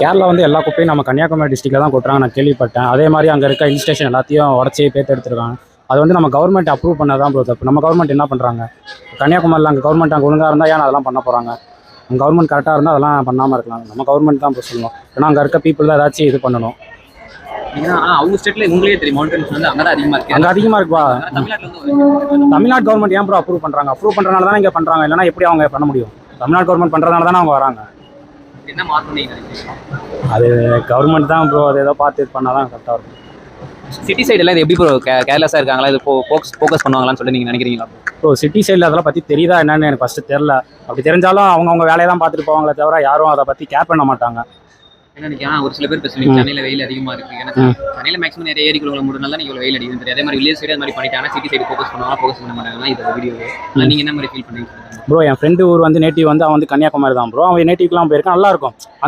கேரளா வந்து எல்லா குப்பையும் நம்ம கன்னியாகுமரி டிஸ்ட்ரிக்ட்ல தான் கொட்டுறாங்க நான் கேள்விப்பட்டேன். அதே மாதிரி அங்கே இருக்க ஹில் ஸ்டேஷன் எல்லாத்தையும் உடச்சி பேத்து எடுத்துருக்காங்க. அது வந்து நம்ம கவர்மெண்ட் அப்ரூவ் பண்ணதான் ப்ரோ தப்பு. நம்ம கவர்மெண்ட் என்ன பண்ணுறாங்க? கன்னியாகுமரியில் அங்கே கவர்மெண்ட் அங்கே ஒழுங்காக இருந்தால் ஏன் அதெல்லாம் பண்ண போகிறாங்க? அங்கே கவர்மெண்ட் கரெக்டாக இருந்தால் அதெல்லாம் பண்ணாமல் இருக்கலாம். நம்ம கவர்மெண்ட் தான் ப்ரோ சொல்லணும். ஏன்னா அங்கே இருக்க பீப்புள் தான் ஏதாச்சும் இது பண்ணணும். ஏன்னா அவங்க ஸ்டேட்ல உங்களுக்கே தெரியும் மவுண்டன்ஸ் வந்து அங்கே தான் அதிகமாக இருக்குது. அங்கே அதிகமாக இருக்குப்பா. தமிழ்நாட்டில் வந்து தமிழ்நாடு கவர்மெண்ட் ஏன் ப்ரோ அப்ரூவ் பண்ணுறாங்க? அப்ரூவ் பண்ணுறதுனால தானே இங்கே பண்ணுறாங்க. இல்லைனா எப்படி அவங்க பண்ண முடியும்? தமிழ்நாடு கவர்மெண்ட் பண்ணுறதுனால தானே அவங்க வராங்க. என்ன மாற்றணும்? அது கவர்மெண்ட் தான் ப்ரோ அது ஏதோ பார்த்து இது பண்ணால் தான் கரெக்டாக இருக்கும். சிட்டி சைடெல்லாம் இது எப்படி ப்ரோ கேர்லெஸ்ஸாக இருக்காங்களா? இது ஃபோக்கஸ் பண்ணுவாங்களான்னு சொல்லி நீங்கள் நினைக்கிறீங்களா? ஸோ சிட்டி சைடில் அதெல்லாம் பற்றி தெரியுதா என்னன்னு எனக்கு ஃபஸ்ட்டு தெரில. அப்படி தெரிஞ்சாலும் அவங்கவுங்க வேலையை தான் பார்த்துட்டு போவாங்களே தவிர யாரும் அதை பற்றி கேர் பண்ண மாட்டாங்க. ஏன்னா ஒரு சில பேர் பேசுவீங்க சென்னையில் வெயில் அதிகமாக இருக்குது. எனக்கு சென்னையில் மேக்ஸிமம் நிறைய ஏரிக்குள்ள மூணு தான் நீங்கள் வெயில் அடிக்கும் தெரியும். அதே மாதிரி வில்லேஜ் சைடு அது மாதிரி பண்ணிட்டாங்கன்னா சிட்டி சைடு ஃபோக்கஸ் பண்ண மாட்டாங்கன்னா இது வீடியோ நீங்கள் என்ன மாதிரி ஃபீல் பண்ணுறீங்க ப்ரோ? என் ஃப்ரெண்டு ஊர் வந்து நேட்டிவ் வந்து அவன் வந்து கன்னியாகுமரி தான் ப்ரோ. அவன் நேட்டிவ்க்குலாம் போயிருக்கான், நல்லா இருக்கும். அந்த